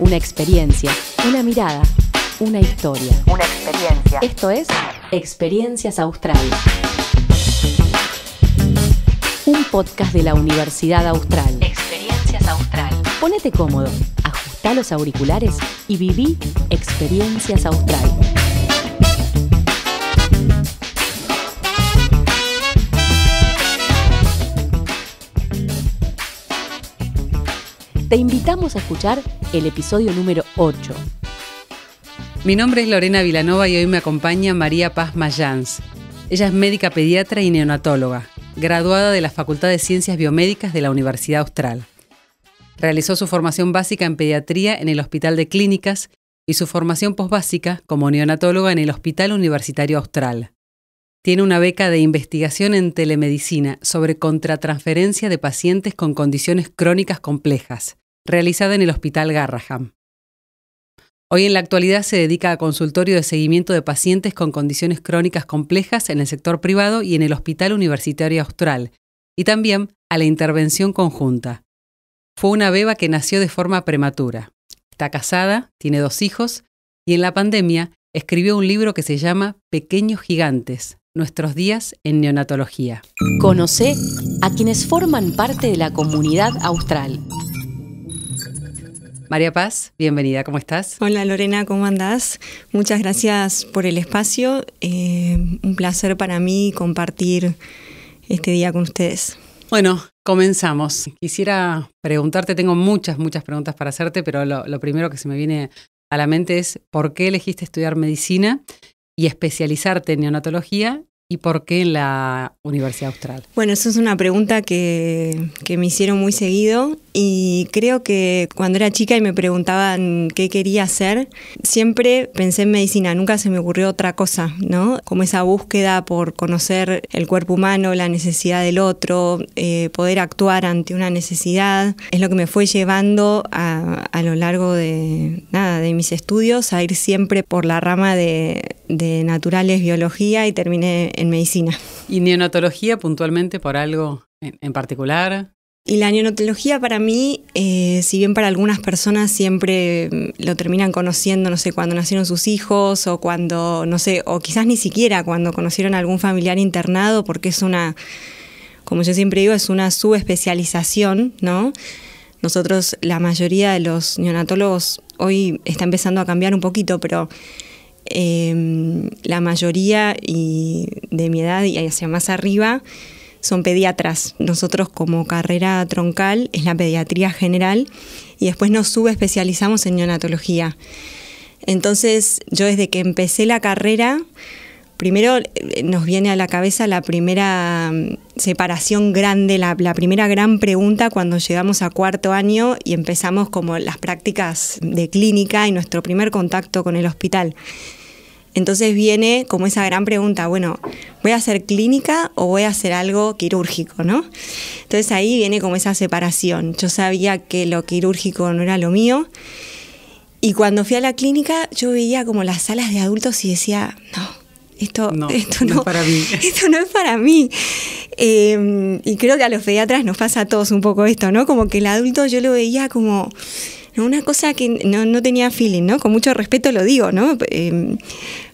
Una experiencia, una mirada, una historia. Una experiencia. Esto es Experiencias Austral. Un podcast de la Universidad Austral. Experiencias Austral. Ponete cómodo, ajustá los auriculares y viví Experiencias Austral. Te invitamos a escuchar el episodio número 8. Mi nombre es Lorena Vilanova y hoy me acompaña María Paz Mayans. Ella es médica pediatra y neonatóloga, graduada de la Facultad de Ciencias Biomédicas de la Universidad Austral. Realizó su formación básica en pediatría en el Hospital de Clínicas y su formación posbásica como neonatóloga en el Hospital Universitario Austral. Tiene una beca de investigación en telemedicina sobre contratransferencia de pacientes con condiciones crónicas complejas, realizada en el Hospital Garraham. Hoy en la actualidad se dedica a consultorio de seguimiento de pacientes con condiciones crónicas complejas en el sector privado y en el Hospital Universitario Austral, y también a la intervención conjunta. Fue una beba que nació de forma prematura. Está casada, tiene 2 hijos, y en la pandemia escribió un libro que se llama Pequeños Gigantes, nuestros días en neonatología. Conocé a quienes forman parte de la comunidad austral. María Paz, bienvenida, ¿cómo estás? Hola Lorena, ¿cómo andás? Muchas gracias por el espacio. Un placer para mí compartir este día con ustedes. Bueno, comenzamos. Quisiera preguntarte, tengo muchas preguntas para hacerte, pero lo primero que se me viene a la mente es ¿por qué elegiste estudiar medicina y especializarte en neonatología? ¿Y por qué en la Universidad Austral? Bueno, eso es una pregunta que me hicieron muy seguido y creo que cuando era chica y me preguntaban qué quería hacer, siempre pensé en medicina, nunca se me ocurrió otra cosa, ¿no? Como esa búsqueda por conocer el cuerpo humano, la necesidad del otro, poder actuar ante una necesidad, es lo que me fue llevando a lo largo de mis estudios a ir siempre por la rama de naturales, biología y terminé en medicina. ¿Y neonatología puntualmente por algo en particular? Y la neonatología para mí, si bien para algunas personas siempre lo terminan conociendo, no sé, cuando nacieron sus hijos o cuando, no sé, o quizás ni siquiera cuando conocieron a algún familiar internado, porque es una, como yo siempre digo, es una subespecialización, ¿no? Nosotros, la mayoría de los neonatólogos, hoy está empezando a cambiar un poquito, pero la mayoría y de mi edad y hacia más arriba son pediatras. Nosotros como carrera troncal es la pediatría general y después nos subespecializamos en neonatología. Entonces yo desde que empecé la carrera, primero nos viene a la cabeza la primera separación grande, la primera gran pregunta cuando llegamos a 4º año y empezamos como las prácticas de clínica y nuestro primer contacto con el hospital. Entonces viene como esa gran pregunta, bueno, ¿voy a hacer clínica o voy a hacer algo quirúrgico, no? Entonces ahí viene como esa separación. Yo sabía que lo quirúrgico no era lo mío y cuando fui a la clínica yo veía como las salas de adultos y decía, esto no es para mí. Esto no es para mí. Y creo que a los pediatras nos pasa a todos un poco esto, ¿no? Como que el adulto yo lo veía como una cosa que no tenía feeling, ¿no? Con mucho respeto lo digo, ¿no?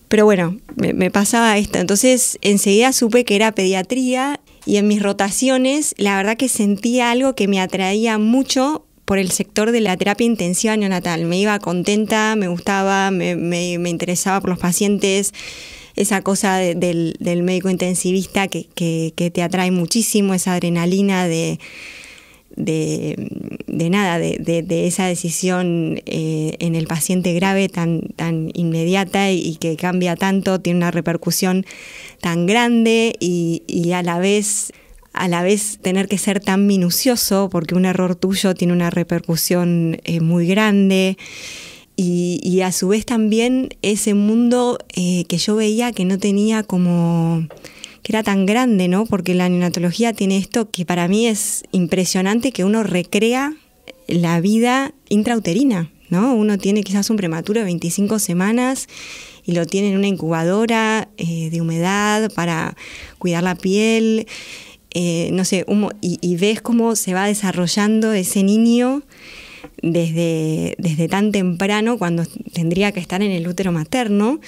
Pero bueno, me pasaba esto. Entonces enseguida supe que era pediatría y en mis rotaciones la verdad que sentía algo que me atraía mucho por el sector de la terapia intensiva neonatal. Me iba contenta, me gustaba, me interesaba por los pacientes. Esa cosa del médico intensivista que te atrae muchísimo, esa adrenalina de esa decisión en el paciente grave tan inmediata y que cambia tanto, tiene una repercusión tan grande y a la vez tener que ser tan minucioso porque un error tuyo tiene una repercusión muy grande. Y a su vez también ese mundo que yo veía que no tenía como, que era tan grande, ¿no? Porque la neonatología tiene esto que para mí es impresionante, que uno recrea la vida intrauterina, ¿no? Uno tiene quizás un prematuro de 25 semanas y lo tiene en una incubadora de humedad para cuidar la piel, no sé, y ves cómo se va desarrollando ese niño desde tan temprano cuando tendría que estar en el útero materno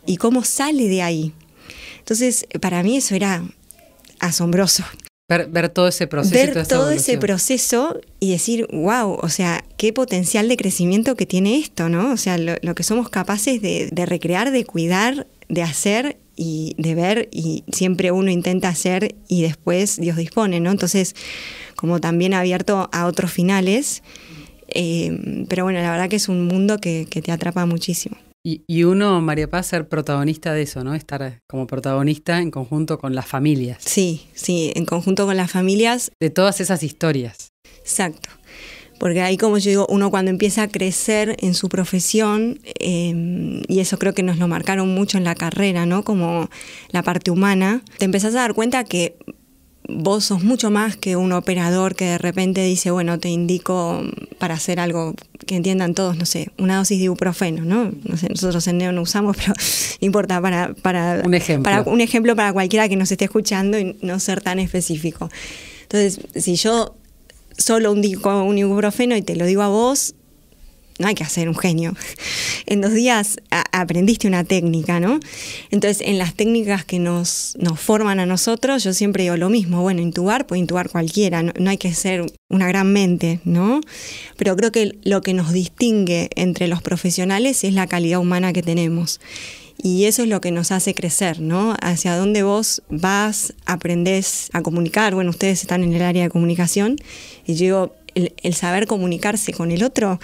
y cómo sale de ahí. Entonces, para mí eso era asombroso. Ver todo ese proceso. Ver todo ese proceso y decir, wow, o sea, qué potencial de crecimiento que tiene esto, ¿no? O sea, lo que somos capaces de recrear, de cuidar, de hacer y de ver, y siempre uno intenta hacer y después Dios dispone, ¿no? Entonces, como también abierto a otros finales, pero bueno, la verdad que es un mundo que te atrapa muchísimo. Y uno, María Paz, ser protagonista de eso, ¿no? Estar como protagonista en conjunto con las familias. Sí, en conjunto con las familias. De todas esas historias. Exacto. Porque ahí, como yo digo, uno cuando empieza a crecer en su profesión, y eso creo que nos lo marcaron mucho en la carrera, ¿no? Como la parte humana, te empezás a dar cuenta que vos sos mucho más que un operador que de repente dice, bueno, te indico para hacer algo que entiendan todos, no sé, una dosis de ibuprofeno, ¿no? No sé, nosotros en Neo no usamos, pero no importa, para un ejemplo para cualquiera que nos esté escuchando y no ser tan específico. Entonces, si yo solo indico un ibuprofeno y te lo digo a vos, no hay que ser un genio. En 2 días aprendiste una técnica, ¿no? Entonces, en las técnicas que nos forman a nosotros, yo siempre digo lo mismo. Bueno, intubar puede intubar cualquiera, no hay que ser una gran mente, ¿no? Pero creo que lo que nos distingue entre los profesionales es la calidad humana que tenemos. Y eso es lo que nos hace crecer, ¿no? Hacia dónde vos vas, aprendés a comunicar. Bueno, ustedes están en el área de comunicación y yo digo, el saber comunicarse con el otro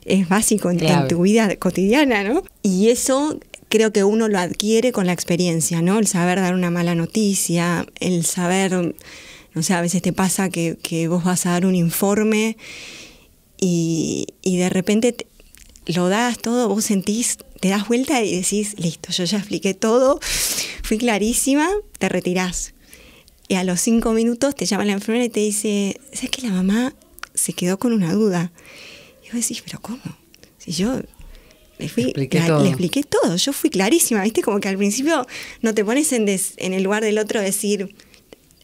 es básico en tu vida cotidiana, ¿no? Y eso creo que uno lo adquiere con la experiencia, ¿no? El saber dar una mala noticia, el saber, no sé, a veces te pasa que vos vas a dar un informe y de repente lo das todo, vos sentís, te das vuelta y decís, listo, yo ya expliqué todo, fui clarísima, te retirás. Y a los 5 minutos te llama la enfermera y te dice, ¿sabes que la mamá se quedó con una duda? Y vos decís, ¿pero cómo? Si yo le expliqué todo, yo fui clarísima, ¿viste? Como que al principio no te pones en el lugar del otro, decir,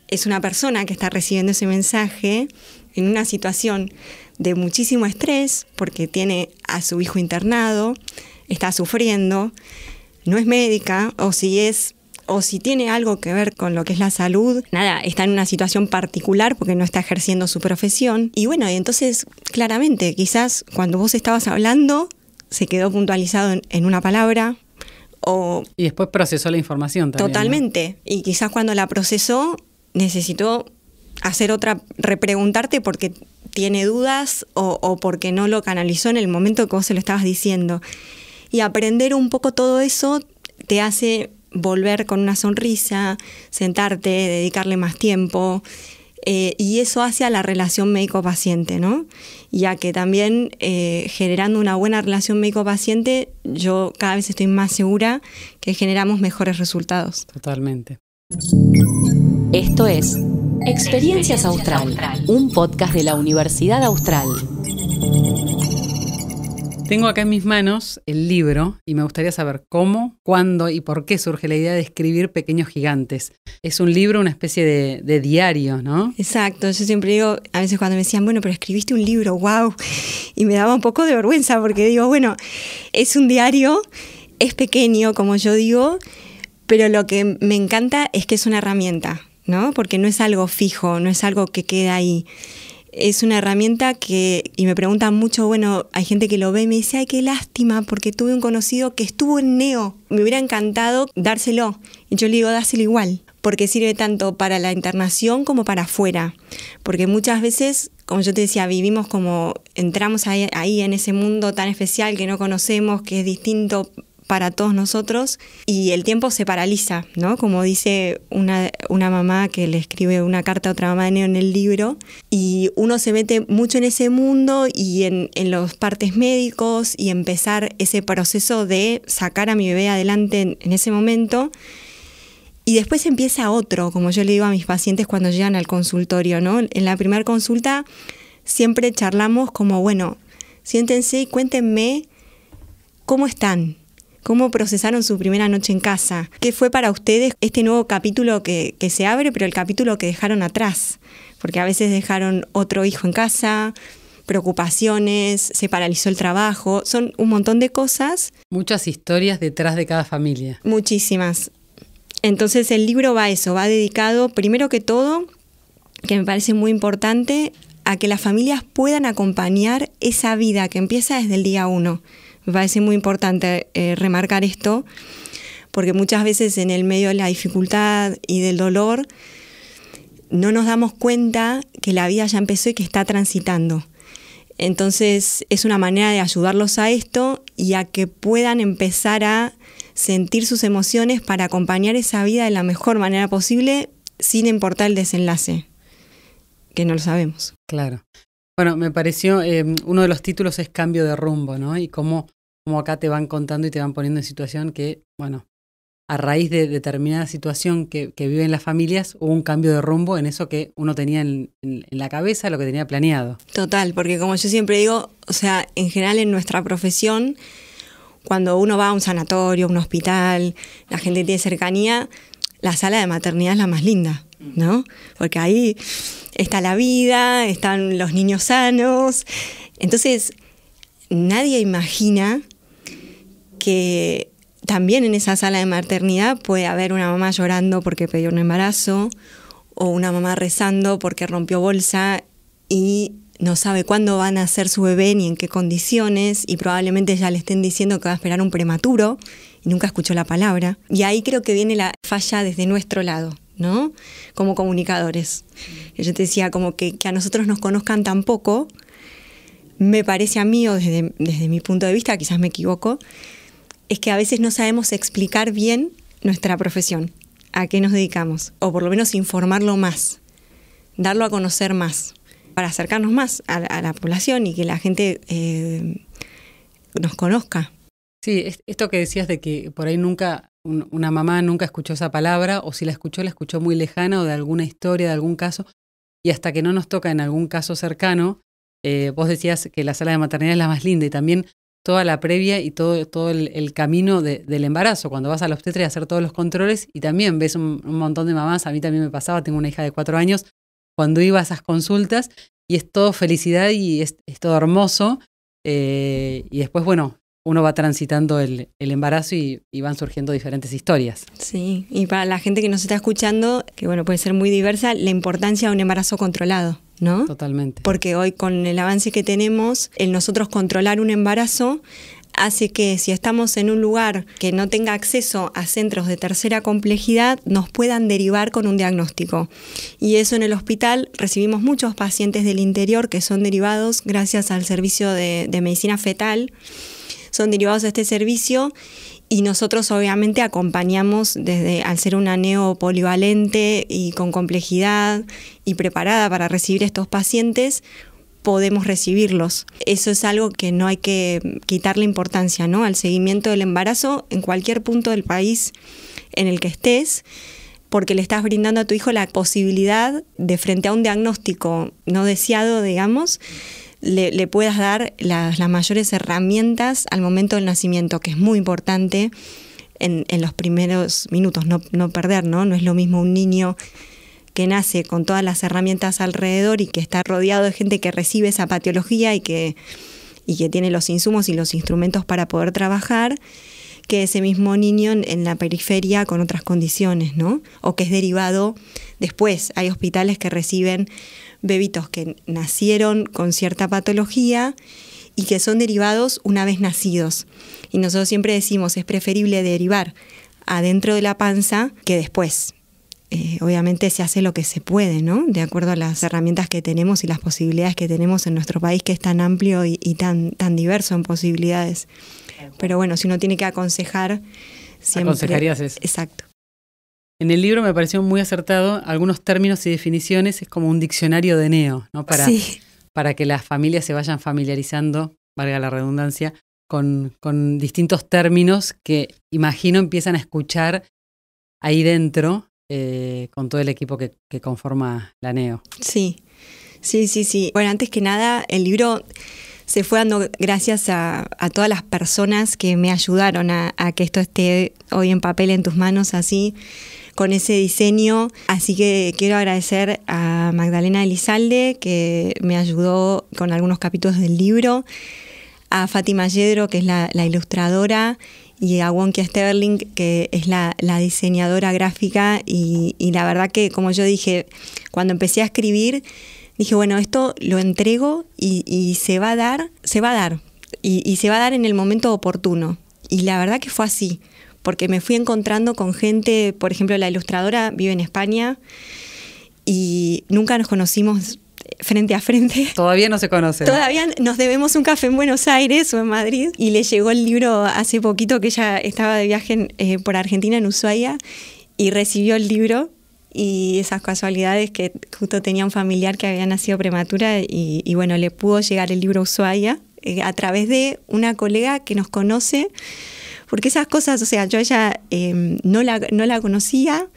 es una persona que está recibiendo ese mensaje en una situación de muchísimo estrés, porque tiene a su hijo internado, está sufriendo, no es médica, o si tiene algo que ver con lo que es la salud, nada, está en una situación particular porque no está ejerciendo su profesión. Y bueno, y entonces, claramente, quizás cuando vos estabas hablando, se quedó puntualizado en una palabra. Y después procesó la información también. Totalmente. ¿No? Y quizás cuando la procesó, necesitó hacer otra, repreguntarte porque tiene dudas o porque no lo canalizó en el momento que vos se lo estabas diciendo. Y aprender un poco todo eso te hace volver con una sonrisa, sentarte, dedicarle más tiempo, y eso hace a la relación médico-paciente, ¿no? Ya que también generando una buena relación médico-paciente, yo cada vez estoy más segura que generamos mejores resultados. Totalmente. Esto es Experiencias Austral, un podcast de la Universidad Austral. Tengo acá en mis manos el libro y me gustaría saber cómo, cuándo y por qué surge la idea de escribir Pequeños Gigantes. Es un libro, una especie de diario, ¿no? Exacto, yo siempre digo, a veces cuando me decían, bueno, pero escribiste un libro, wow, y me daba un poco de vergüenza porque digo, bueno, es un diario, es pequeño, como yo digo, pero lo que me encanta es que es una herramienta, ¿no? Porque no es algo fijo, no es algo que queda ahí. Es una herramienta y me preguntan mucho, bueno, hay gente que lo ve y me dice, ay, qué lástima, porque tuve un conocido que estuvo en Neo. Me hubiera encantado dárselo. Y yo le digo, dáselo igual, porque sirve tanto para la internación como para afuera. Porque muchas veces, como yo te decía, vivimos como, entramos ahí en ese mundo tan especial que no conocemos, que es distinto para todos nosotros, y el tiempo se paraliza, ¿no? Como dice una mamá que le escribe una carta a otra mamá de Neo en el libro, y uno se mete mucho en ese mundo y en los partes médicos y empezar ese proceso de sacar a mi bebé adelante en ese momento, y después empieza otro, como yo le digo a mis pacientes cuando llegan al consultorio, ¿no? En la primera consulta siempre charlamos como, bueno, siéntense y cuéntenme cómo están. ¿Cómo procesaron su primera noche en casa? ¿Qué fue para ustedes este nuevo capítulo que se abre, pero el capítulo que dejaron atrás? Porque a veces dejaron otro hijo en casa, preocupaciones, se paralizó el trabajo, son un montón de cosas. Muchas historias detrás de cada familia. Muchísimas. Entonces el libro va a eso, va dedicado primero que todo, que me parece muy importante, a que las familias puedan acompañar esa vida que empieza desde el día 1. Me parece muy importante remarcar esto, porque muchas veces en el medio de la dificultad y del dolor no nos damos cuenta que la vida ya empezó y que está transitando. Entonces es una manera de ayudarlos a esto y a que puedan empezar a sentir sus emociones para acompañar esa vida de la mejor manera posible sin importar el desenlace, que no lo sabemos. Claro. Bueno, me pareció, uno de los títulos es Cambio de rumbo, ¿no? Y cómo acá te van contando y te van poniendo en situación que, bueno, a raíz de determinada situación que viven las familias, hubo un cambio de rumbo en eso que uno tenía en la cabeza, lo que tenía planeado. Total, porque como yo siempre digo, o sea, en general en nuestra profesión, cuando uno va a un sanatorio, a un hospital, la gente tiene cercanía, la sala de maternidad es la más linda, ¿no? Porque ahí está la vida, están los niños sanos. Entonces, nadie imagina que también en esa sala de maternidad puede haber una mamá llorando porque perdió un embarazo o una mamá rezando porque rompió bolsa y no sabe cuándo va a nacer su bebé ni en qué condiciones y probablemente ya le estén diciendo que va a esperar un prematuro y nunca escuchó la palabra. Y ahí creo que viene la falla desde nuestro lado, ¿no? Como comunicadores. Yo te decía, como que a nosotros nos conozcan tan poco, me parece a mí, o desde mi punto de vista, quizás me equivoco, es que a veces no sabemos explicar bien nuestra profesión, a qué nos dedicamos, o por lo menos informarlo más, darlo a conocer más, para acercarnos más a la población y que la gente nos conozca. Sí, esto que decías de que por ahí nunca, una mamá nunca escuchó esa palabra, o si la escuchó muy lejana, o de alguna historia, de algún caso, y hasta que no nos toca en algún caso cercano, vos decías que la sala de maternidad es la más linda, y también toda la previa y todo el camino del embarazo, cuando vas al obstetra y a hacer todos los controles, y también ves un montón de mamás, a mí también me pasaba, tengo una hija de 4 años, cuando iba a esas consultas, y es todo felicidad y es todo hermoso, y después, bueno, uno va transitando el embarazo y van surgiendo diferentes historias. Sí, y para la gente que nos está escuchando, que bueno, puede ser muy diversa, la importancia de un embarazo controlado, ¿no? Totalmente. Porque hoy con el avance que tenemos, el nosotros controlar un embarazo hace que si estamos en un lugar que no tenga acceso a centros de tercera complejidad, nos puedan derivar con un diagnóstico. Y eso en el hospital recibimos muchos pacientes del interior que son derivados gracias al servicio de medicina fetal, son derivados a este servicio y nosotros obviamente acompañamos al ser una neo polivalente y con complejidad y preparada para recibir estos pacientes, podemos recibirlos. Eso es algo que no hay que quitarle importancia, ¿no? Al seguimiento del embarazo en cualquier punto del país en el que estés, porque le estás brindando a tu hijo la posibilidad de, frente a un diagnóstico no deseado, digamos, le puedas dar las mayores herramientas al momento del nacimiento, que es muy importante en los primeros minutos, no perder, ¿no? No es lo mismo un niño que nace con todas las herramientas alrededor y que está rodeado de gente que recibe esa patología y que tiene los insumos y los instrumentos para poder trabajar, que ese mismo niño en la periferia con otras condiciones, ¿no? O que es derivado después. Hay hospitales que reciben bebitos que nacieron con cierta patología y que son derivados una vez nacidos. Y nosotros siempre decimos, es preferible derivar adentro de la panza que después. Obviamente se hace lo que se puede, ¿no? De acuerdo a las herramientas que tenemos y las posibilidades que tenemos en nuestro país, que es tan amplio y tan diverso en posibilidades. Pero bueno, si uno tiene que aconsejar, siempre... Aconsejarías eso. Exacto. En el libro me pareció muy acertado algunos términos y definiciones, es como un diccionario de neo, ¿no? Para que las familias se vayan familiarizando, valga la redundancia, con distintos términos que imagino empiezan a escuchar ahí dentro, con todo el equipo que conforma la neo. Sí. Bueno, antes que nada, el libro se fue dando gracias a todas las personas que me ayudaron a que esto esté hoy en papel en tus manos así, con ese diseño. Así que quiero agradecer a Magdalena Elizalde, que me ayudó con algunos capítulos del libro, a Fátima Yedro, que es la ilustradora, y a Wonkia Sterling, que es la diseñadora gráfica. Y la verdad que, como yo dije, cuando empecé a escribir, dije, bueno, esto lo entrego y se va a dar, y se va a dar en el momento oportuno. Y la verdad que fue así, porque me fui encontrando con gente, por ejemplo, la ilustradora vive en España y nunca nos conocimos frente a frente. Todavía no se conocen. Todavía nos debemos un café en Buenos Aires o en Madrid, y le llegó el libro hace poquito, que ella estaba de viaje por Argentina, en Ushuaia, y recibió el libro. Y esas casualidades, que justo tenía un familiar que había nacido prematura y bueno, le pudo llegar el libro a Ushuaia a través de una colega que nos conoce, porque esas cosas, o sea, yo a ella no la conocía,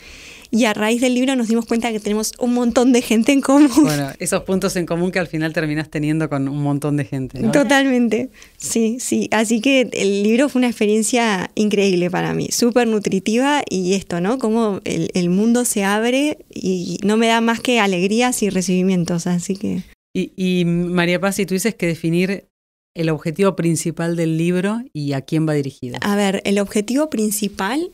y a raíz del libro nos dimos cuenta que tenemos un montón de gente en común. Bueno, esos puntos en común que al final terminás teniendo con un montón de gente, ¿no? Totalmente, sí. Así que el libro fue una experiencia increíble para mí, súper nutritiva, y esto, ¿no? Cómo el mundo se abre y no me da más que alegrías y recibimientos, así que... Y María Paz, si tuvieses que definir el objetivo principal del libro y a quién va dirigido. A ver, el objetivo principal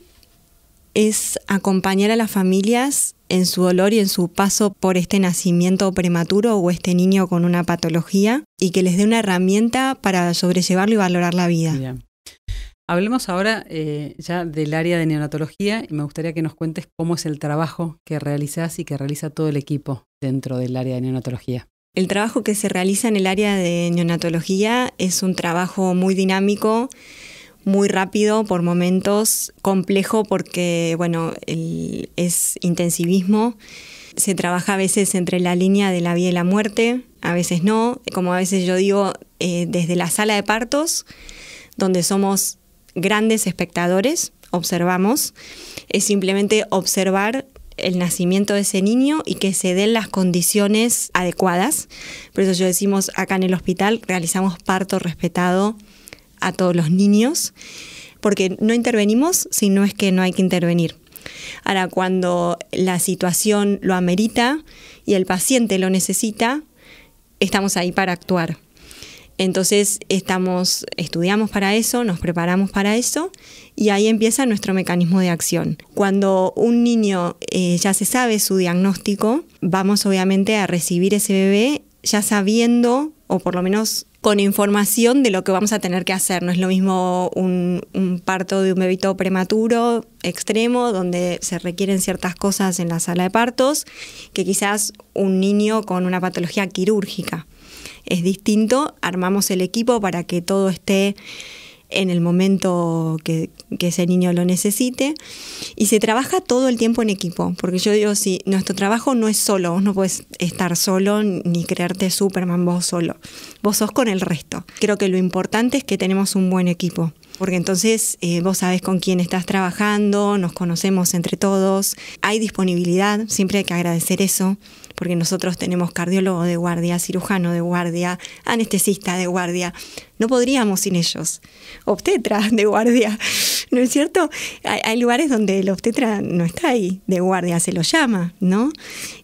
es acompañar a las familias en su dolor y en su paso por este nacimiento prematuro o este niño con una patología, y que les dé una herramienta para sobrellevarlo y valorar la vida. Bien. Hablemos ahora ya del área de neonatología, y me gustaría que nos cuentes cómo es el trabajo que realizás y que realiza todo el equipo dentro del área de neonatología. El trabajo que se realiza en el área de neonatología es un trabajo muy dinámico, muy rápido, por momentos complejo, porque bueno, es intensivismo. Se trabaja a veces entre la línea de la vida y la muerte, a veces no. Como a veces yo digo, desde la sala de partos, donde somos grandes espectadores, observamos. Es simplemente observar el nacimiento de ese niño y que se den las condiciones adecuadas. Por eso yo decimos, acá en el hospital realizamos parto respetado a todos los niños, porque no intervenimos si no es que no hay que intervenir. Ahora, cuando la situación lo amerita y el paciente lo necesita, estamos ahí para actuar. Entonces estudiamos para eso, nos preparamos para eso, y ahí empieza nuestro mecanismo de acción. Cuando un niño ya se sabe su diagnóstico, vamos obviamente a recibir ese bebé ya sabiendo, o por lo menos con información de lo que vamos a tener que hacer. No es lo mismo un parto de un bebito prematuro extremo, donde se requieren ciertas cosas en la sala de partos, que quizás un niño con una patología quirúrgica. Es distinto, armamos el equipo para que todo esté en el momento que ese niño lo necesite, y se trabaja todo el tiempo en equipo, porque yo digo, si nuestro trabajo no es solo, vos no podés estar solo ni creerte Superman vos solo, vos sos con el resto. Creo que lo importante es que tenemos un buen equipo, porque entonces vos sabés con quién estás trabajando, nos conocemos entre todos, hay disponibilidad, siempre hay que agradecer eso, porque nosotros tenemos cardiólogo de guardia, cirujano de guardia, anestesista de guardia. No podríamos sin ellos. Obstetra de guardia, ¿no es cierto? Hay lugares donde el obstetra no está ahí de guardia, se lo llama, ¿no?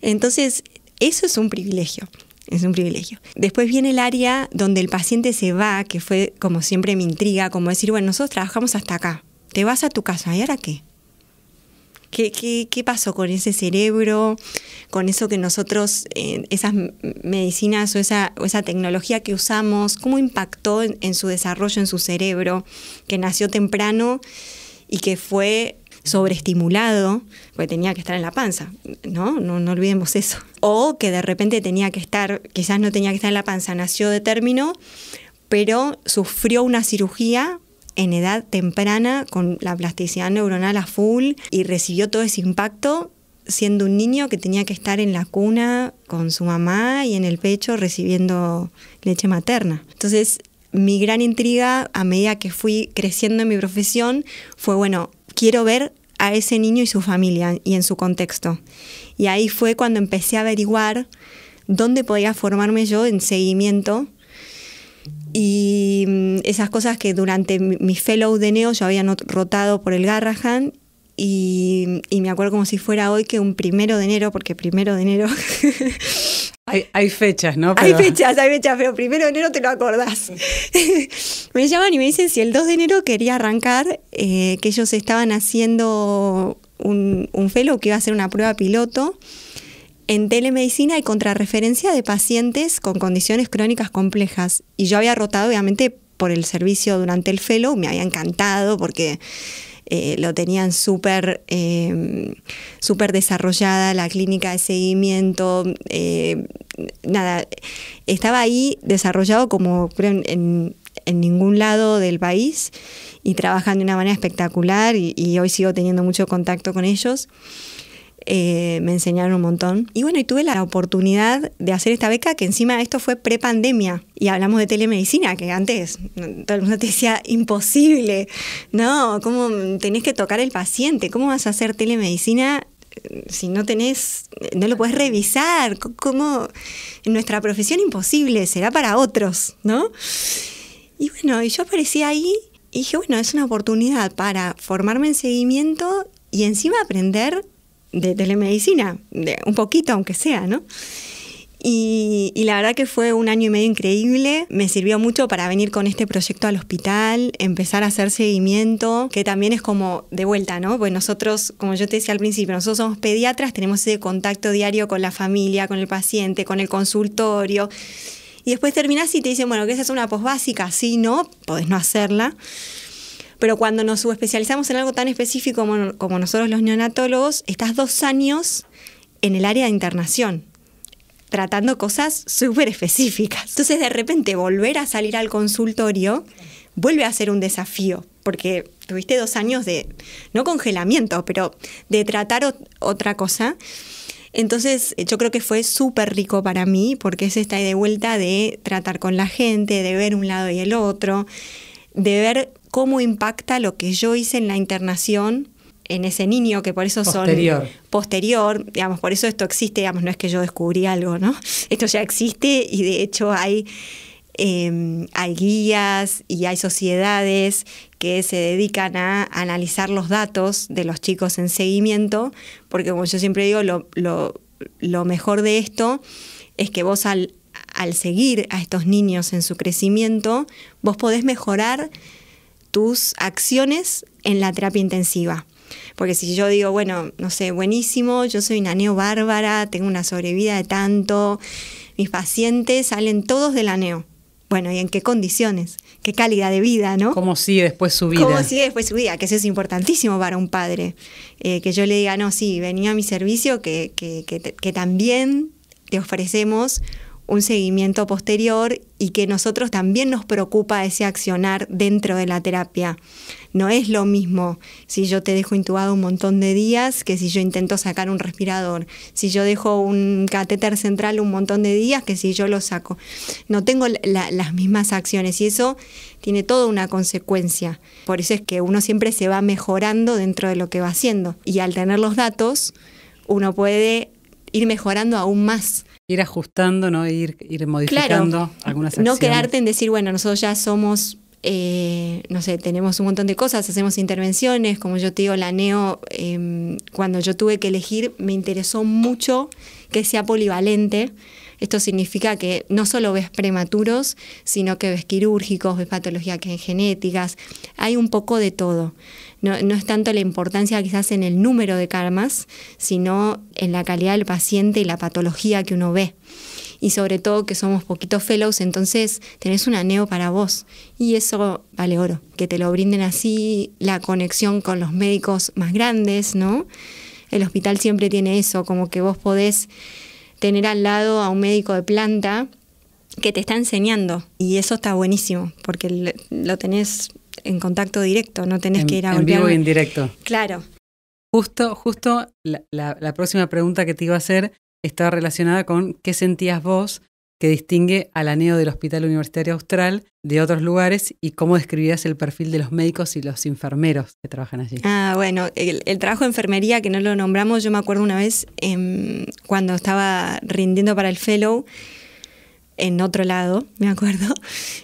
Entonces, eso es un privilegio. Es un privilegio. Después viene el área donde el paciente se va, que fue como siempre mi intriga, como decir, bueno, nosotros trabajamos hasta acá, te vas a tu casa, ¿y ahora qué? ¿Qué pasó con ese cerebro, con eso que nosotros, esas medicinas o esa tecnología que usamos, cómo impactó en su desarrollo, en su cerebro, que nació temprano y que fue sobreestimulado, porque tenía que estar en la panza, ¿no? No olvidemos eso. O que de repente tenía que estar, quizás no tenía que estar en la panza, nació de término, pero sufrió una cirugía en edad temprana con la plasticidad neuronal a full y recibió todo ese impacto siendo un niño que tenía que estar en la cuna con su mamá y en el pecho recibiendo leche materna. Entonces, mi gran intriga a medida que fui creciendo en mi profesión fue, bueno, quiero ver a ese niño y su familia y en su contexto. Y ahí fue cuando empecé a averiguar dónde podía formarme yo en seguimiento. Y esas cosas que durante mi fellow de neo yo había rotado por el Garrahan y me acuerdo como si fuera hoy que un 1 de enero, porque 1 de enero... Hay fechas, ¿no? Hay fechas, pero 1 de enero te lo acordás. Me llaman y me dicen si el 2 de enero quería arrancar, que ellos estaban haciendo un fellow que iba a ser una prueba piloto en telemedicina y contrarreferencia de pacientes con condiciones crónicas complejas. Y yo había rotado, obviamente, por el servicio durante el fellow, me había encantado porque... lo tenían súper desarrollada la clínica de seguimiento, estaba ahí desarrollado como creo en ningún lado del país y trabajan de una manera espectacular y hoy sigo teniendo mucho contacto con ellos. Me enseñaron un montón. Y bueno, y tuve la oportunidad de hacer esta beca, que encima de esto fue pre-pandemia. Y hablamos de telemedicina, que antes todo el mundo te decía, imposible. No, ¿cómo tenés que tocar el paciente? ¿Cómo vas a hacer telemedicina si no lo podés revisar? ¿Cómo? En nuestra profesión imposible, será para otros, ¿no? Y bueno, y yo aparecí ahí y dije, bueno, es una oportunidad para formarme en seguimiento y encima aprender de telemedicina, un poquito aunque sea, ¿no? Y la verdad que fue un año y medio increíble, me sirvió mucho para venir con este proyecto al hospital, empezar a hacer seguimiento, que también es como de vuelta, ¿no? Pues nosotros, como yo te decía al principio, nosotros somos pediatras, tenemos ese contacto diario con la familia, con el paciente, con el consultorio, y después terminás y te dicen, bueno, ¿querés hacer una posbásica? Sí, ¿no? Podés no hacerla. Pero cuando nos subespecializamos en algo tan específico como nosotros los neonatólogos, estás 2 años en el área de internación, tratando cosas súper específicas. Entonces, de repente, volver a salir al consultorio vuelve a ser un desafío, porque tuviste 2 años de, no congelamiento, pero de tratar otra cosa. Entonces, yo creo que fue súper rico para mí, porque es esta de vuelta de tratar con la gente, de ver un lado y el otro, de ver cómo impacta lo que yo hice en la internación en ese niño, que por eso posterior, digamos, por eso esto existe, digamos, no es que yo descubrí algo, ¿no? Esto ya existe y de hecho hay guías y hay sociedades que se dedican a analizar los datos de los chicos en seguimiento, porque como yo siempre digo, lo mejor de esto es que vos al seguir a estos niños en su crecimiento, vos podés mejorar tus acciones en la terapia intensiva. Porque si yo digo, bueno, no sé, buenísimo, yo soy una neo bárbara, tengo una sobrevida de tanto, mis pacientes salen todos de la neo. Bueno, ¿y en qué condiciones? ¿Qué calidad de vida, no? ¿Cómo sigue después su vida? ¿Cómo sigue después su vida? Que eso es importantísimo para un padre. Que yo le diga, no, sí, venía a mi servicio, que también te ofrecemos un seguimiento posterior y que nosotros también nos preocupa ese accionar dentro de la terapia. No es lo mismo si yo te dejo intubado un montón de días que si yo intento sacar un respirador, si yo dejo un catéter central un montón de días que si yo lo saco. No tengo las mismas acciones y eso tiene toda una consecuencia. Por eso es que uno siempre se va mejorando dentro de lo que va haciendo y al tener los datos uno puede ir mejorando aún más. Ir ajustando, ¿no? Ir modificando algunas acciones. No quedarte en decir, bueno, nosotros ya somos, no sé, tenemos un montón de cosas, hacemos intervenciones, como yo te digo, la neo, cuando yo tuve que elegir, me interesó mucho que sea polivalente. Esto significa que no solo ves prematuros, sino que ves quirúrgicos, ves patologías genéticas, hay un poco de todo. No es tanto la importancia quizás en el número de camas, sino en la calidad del paciente y la patología que uno ve. Y sobre todo que somos poquitos fellows, entonces tenés una neo para vos. Y eso vale oro, que te lo brinden así, la conexión con los médicos más grandes, ¿no? El hospital siempre tiene eso, como que vos podés tener al lado a un médico de planta que te está enseñando. Y eso está buenísimo, porque lo tenés en contacto directo, no tenés que ir a golpear. En vivo y en directo. Claro. Justo la próxima pregunta que te iba a hacer estaba relacionada con qué sentías vos que distingue a la neo del Hospital Universitario Austral de otros lugares y cómo describirías el perfil de los médicos y los enfermeros que trabajan allí. Bueno, el trabajo de enfermería, que no lo nombramos, yo me acuerdo una vez cuando estaba rindiendo para el fellow, en otro lado, me acuerdo,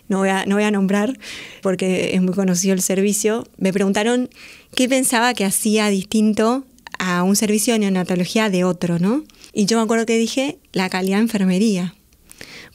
no voy a nombrar porque es muy conocido el servicio, me preguntaron qué pensaba que hacía distinto a un servicio de neonatología de otro, ¿no? Y yo me acuerdo que dije la calidad de enfermería,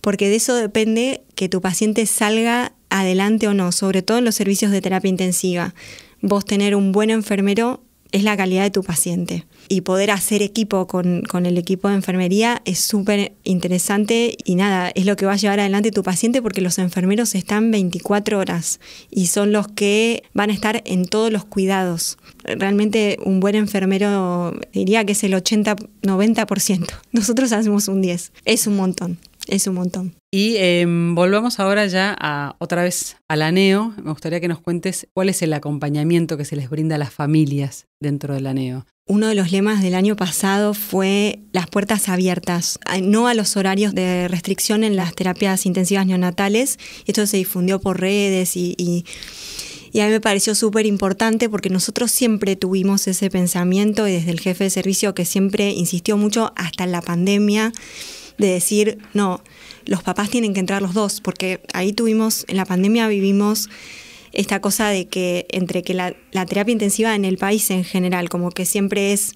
porque de eso depende que tu paciente salga adelante o no, sobre todo en los servicios de terapia intensiva. Vos tener un buen enfermero es la calidad de tu paciente. Y poder hacer equipo con el equipo de enfermería es súper interesante y nada, es lo que va a llevar adelante tu paciente porque los enfermeros están 24 horas y son los que van a estar en todos los cuidados. Realmente un buen enfermero diría que es el 80-90%. Nosotros hacemos un 10%. Es un montón. Es un montón. Y volvamos ahora ya otra vez a la NEO. Me gustaría que nos cuentes cuál es el acompañamiento que se les brinda a las familias dentro de la NEO. Uno de los lemas del año pasado fue las puertas abiertas, no a los horarios de restricción en las terapias intensivas neonatales. Esto se difundió por redes y a mí me pareció súper importante porque nosotros siempre tuvimos ese pensamiento y desde el jefe de servicio que siempre insistió mucho hasta en la pandemia de decir, no, los papás tienen que entrar los dos, porque ahí en la pandemia vivimos esta cosa de que entre que la terapia intensiva en el país en general, como que siempre es,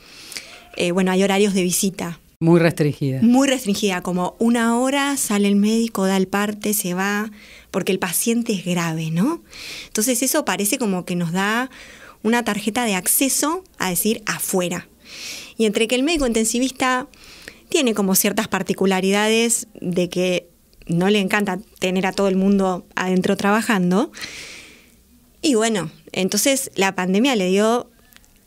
hay horarios de visita. Muy restringida. Muy restringida, como 1 hora sale el médico, da el parte, se va, porque el paciente es grave, ¿no? Entonces eso parece como que nos da una tarjeta de acceso a decir afuera. Y entre que el médico intensivista tiene como ciertas particularidades de que no le encanta tener a todo el mundo adentro trabajando. Y bueno, entonces la pandemia le dio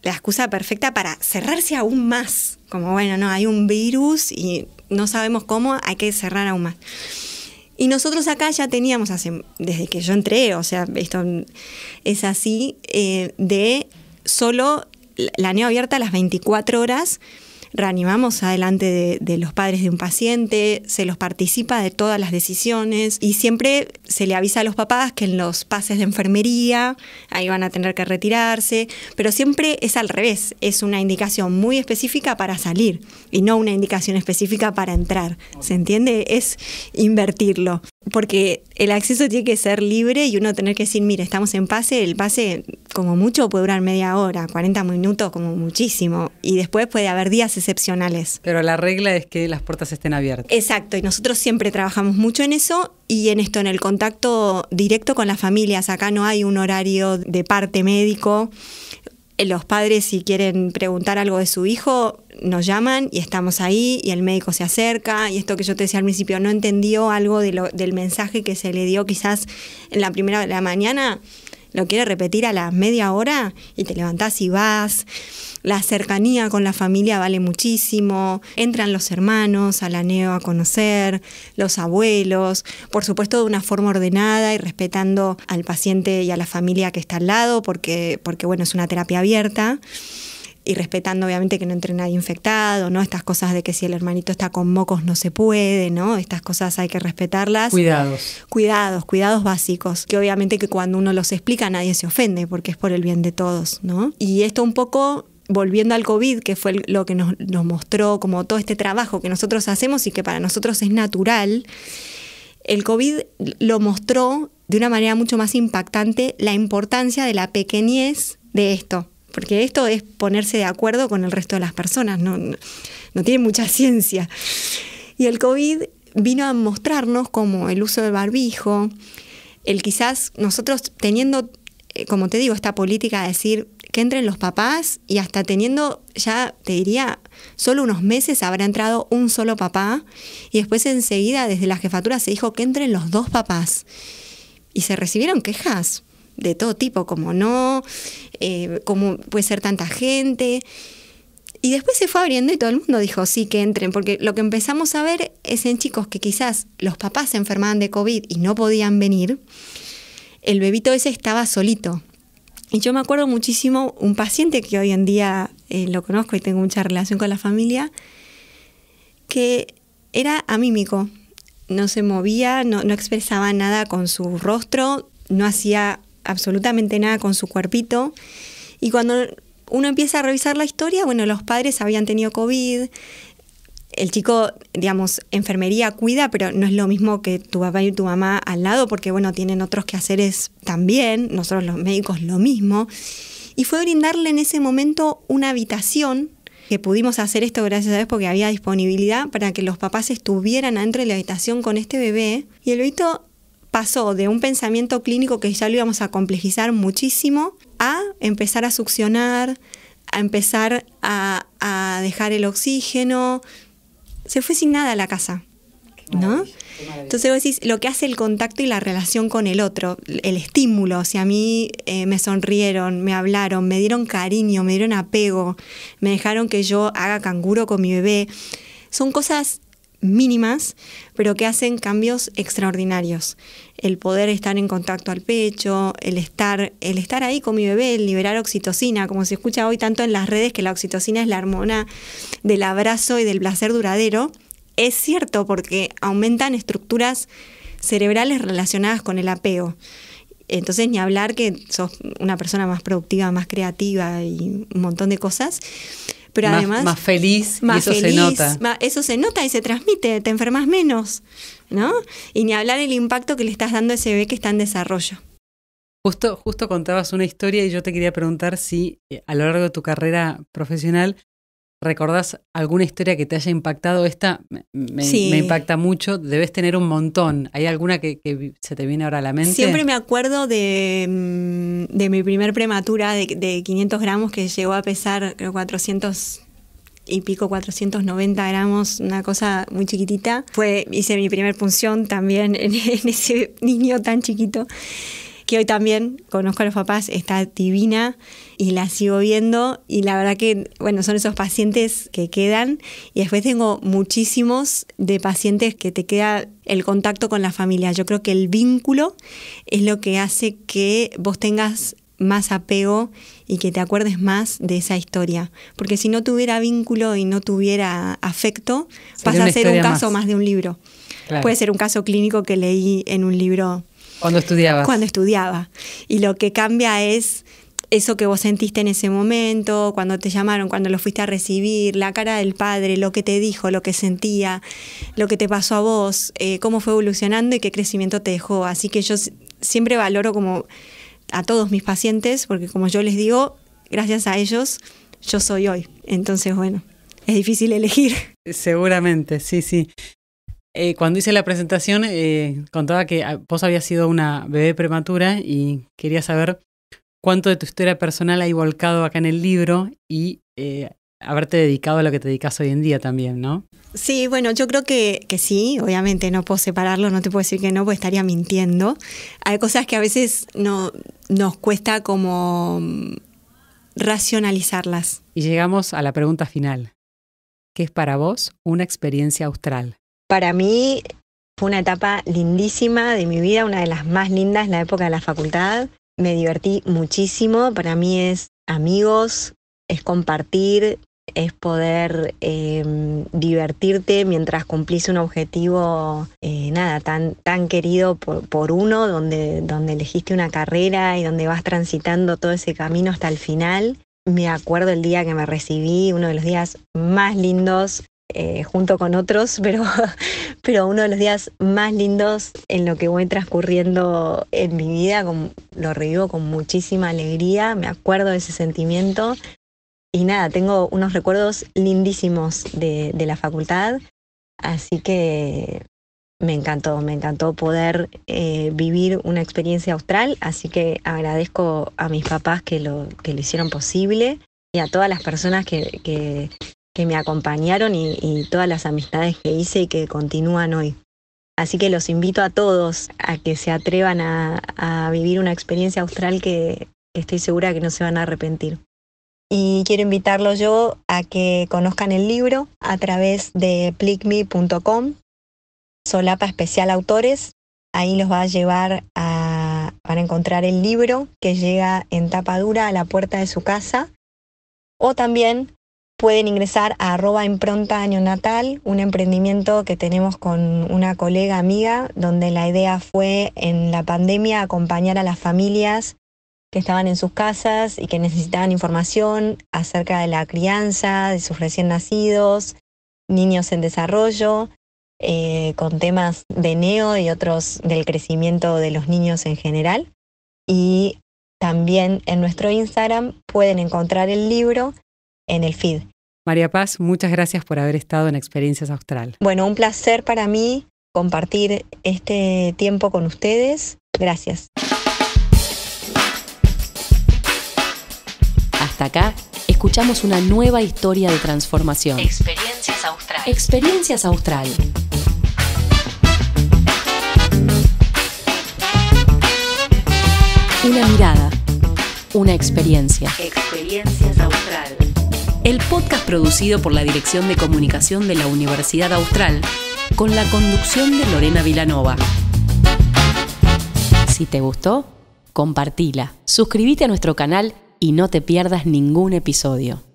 la excusa perfecta para cerrarse aún más. Como bueno, no, hay un virus y no sabemos cómo, hay que cerrar aún más. Y nosotros acá ya teníamos, desde que yo entré, o sea, esto es así, de solo la NEO abierta a las 24 horas, reanimamos adelante de los padres de un paciente, se los participa de todas las decisiones y siempre se le avisa a los papás que en los pases de enfermería ahí van a tener que retirarse, pero siempre es al revés, es una indicación muy específica para salir y no una indicación específica para entrar, ¿se entiende? Es invertirlo, porque el acceso tiene que ser libre y uno tener que decir, mire, estamos en pase, el pase como mucho puede durar media hora, 40 minutos como muchísimo, y después puede haber días excepcionales. Pero la regla es que las puertas estén abiertas. Exacto, y nosotros siempre trabajamos mucho en eso y en esto, en el contacto directo con las familias. Acá no hay un horario de parte médico. Los padres, si quieren preguntar algo de su hijo, nos llaman y estamos ahí y el médico se acerca. Y esto que yo te decía al principio, no entendió algo del mensaje que se le dio quizás en la primera de la mañana, lo quiere repetir a la media hora y te levantás y vas. La cercanía con la familia vale muchísimo. Entran los hermanos a la NEO a conocer, los abuelos, por supuesto de una forma ordenada y respetando al paciente y a la familia que está al lado, porque bueno, es una terapia abierta. Y respetando obviamente que no entre nadie infectado, ¿no? Estas cosas de que si el hermanito está con mocos no se puede, ¿no? Estas cosas hay que respetarlas. Cuidados básicos, que obviamente que cuando uno los explica nadie se ofende, porque es por el bien de todos, ¿no? Y esto un poco, volviendo al COVID, que fue lo que nos mostró como todo este trabajo que nosotros hacemos y que para nosotros es natural, el COVID lo mostró de una manera mucho más impactante la importancia de la pequeñez de esto. Porque esto es ponerse de acuerdo con el resto de las personas, no tiene mucha ciencia. Y el COVID vino a mostrarnos como el uso del barbijo, el quizás nosotros teniendo, como te digo, esta política de decir que entren los papás y hasta teniendo ya, te diría, solo unos meses habrá entrado un solo papá y después enseguida desde la jefatura se dijo que entren los 2 papás. Y se recibieron quejas de todo tipo, como no, cómo puede ser tanta gente. Y después se fue abriendo y todo el mundo dijo sí, que entren, porque lo que empezamos a ver es en chicos que quizás los papás se enfermaban de COVID y no podían venir, el bebito ese estaba solito. Y yo me acuerdo muchísimo un paciente que hoy en día lo conozco y tengo mucha relación con la familia, que era amímico, no se movía, no expresaba nada con su rostro, no hacía absolutamente nada con su cuerpito. Y cuando uno empieza a revisar la historia, bueno, los padres habían tenido COVID, el chico, digamos, enfermería cuida, pero no es lo mismo que tu papá y tu mamá al lado, porque bueno, tienen otros quehaceres también, nosotros los médicos lo mismo. Y fue brindarle en ese momento una habitación, que pudimos hacer esto gracias a Dios porque había disponibilidad para que los papás estuvieran adentro de la habitación con este bebé. Y el bebito pasó de un pensamiento clínico que ya lo íbamos a complejizar muchísimo a empezar a succionar, a empezar a dejar el oxígeno. Se fue sin nada a la casa, ¿no? Entonces vos decís, lo que hace el contacto y la relación con el otro, el estímulo, si a mí me sonrieron, me hablaron, me dieron cariño, me dieron apego, me dejaron que yo haga canguro con mi bebé, son cosas mínimas, pero que hacen cambios extraordinarios. El poder estar en contacto al pecho, el estar ahí con mi bebé, el liberar oxitocina, como se escucha hoy tanto en las redes, que la oxitocina es la hormona del abrazo y del placer duradero. Es cierto, porque aumentan estructuras cerebrales relacionadas con el apego. Entonces, ni hablar que sos una persona más productiva, más creativa y un montón de cosas. Pero además, más feliz, y eso se nota. Eso se nota y se transmite, te enfermas menos, ¿no? Y ni hablar el impacto que le estás dando a ese bebé que está en desarrollo. Justo contabas una historia y yo te quería preguntar si a lo largo de tu carrera profesional ¿recordás alguna historia que te haya impactado? Esta Sí. me impacta mucho, debes tener un montón. ¿Hay alguna que se te viene ahora a la mente? Siempre me acuerdo de mi primer prematura de 500 gramos que llegó a pesar, creo, 400 y pico, 490 gramos, una cosa muy chiquitita. Hice mi primer punción también en ese niño tan chiquito, que hoy también conozco a los papás, está divina y la sigo viendo, y la verdad que, bueno, son esos pacientes que quedan, y después tengo muchísimos de pacientes que te queda el contacto con la familia. Yo creo que el vínculo es lo que hace que vos tengas más apego y que te acuerdes más de esa historia, porque si no tuviera vínculo y no tuviera afecto, pasa a ser un caso más de un libro. Claro. Puede ser un caso clínico que leí en un libro cuando estudiabas. Cuando estudiaba. Y lo que cambia es eso que vos sentiste en ese momento, cuando te llamaron, cuando lo fuiste a recibir, la cara del padre, lo que te dijo, lo que sentía, lo que te pasó a vos, cómo fue evolucionando y qué crecimiento te dejó. Así que yo siempre valoro como a todos mis pacientes, porque como yo les digo, gracias a ellos yo soy hoy. Entonces, bueno, es difícil elegir. Seguramente, sí. Cuando hice la presentación contaba que vos habías sido una bebé prematura y quería saber cuánto de tu historia personal hay volcado acá en el libro y haberte dedicado a lo que te dedicas hoy en día también, ¿no? Sí, bueno, yo creo que sí, obviamente no puedo separarlo, no te puedo decir que no, porque estaría mintiendo. Hay cosas que a veces nos cuesta como racionalizarlas. Y llegamos a la pregunta final. ¿Qué es para vos una experiencia austral? Para mí fue una etapa lindísima de mi vida, una de las más lindas, la época de la facultad. Me divertí muchísimo. Para mí es amigos, es compartir, es poder divertirte mientras cumplís un objetivo tan querido por uno, donde elegiste una carrera y donde vas transitando todo ese camino hasta el final. Me acuerdo el día que me recibí, uno de los días más lindos, junto con otros, pero uno de los días más lindos en lo que voy transcurriendo en mi vida. Lo revivo con muchísima alegría, me acuerdo de ese sentimiento. Y nada, tengo unos recuerdos lindísimos de la facultad, así que me encantó poder vivir una experiencia austral, así que agradezco a mis papás que lo hicieron posible, y a todas las personas que me acompañaron y todas las amistades que hice y que continúan hoy. Así que los invito a todos a que se atrevan a vivir una experiencia austral que estoy segura que no se van a arrepentir. Y quiero invitarlos yo a que conozcan el libro a través de plickme.com, solapa especial autores. Ahí los va a llevar para encontrar el libro que llega en tapa dura a la puerta de su casa. O también pueden ingresar a @impronta neonatal, un emprendimiento que tenemos con una colega amiga, donde la idea fue en la pandemia acompañar a las familias que estaban en sus casas y que necesitaban información acerca de la crianza, de sus recién nacidos, niños en desarrollo, con temas de neo y otros del crecimiento de los niños en general. Y también en nuestro Instagram pueden encontrar el libro en el feed. María Paz, muchas gracias por haber estado en Experiencias Austral. Bueno, un placer para mí compartir este tiempo con ustedes. Gracias. Hasta acá, escuchamos una nueva historia de transformación. Experiencias Austral. Experiencias Austral. Una mirada, una experiencia. Experiencias Austral. El podcast producido por la Dirección de Comunicación de la Universidad Austral, con la conducción de Lorena Vilanova. Si te gustó, compartila, suscríbete a nuestro canal y no te pierdas ningún episodio.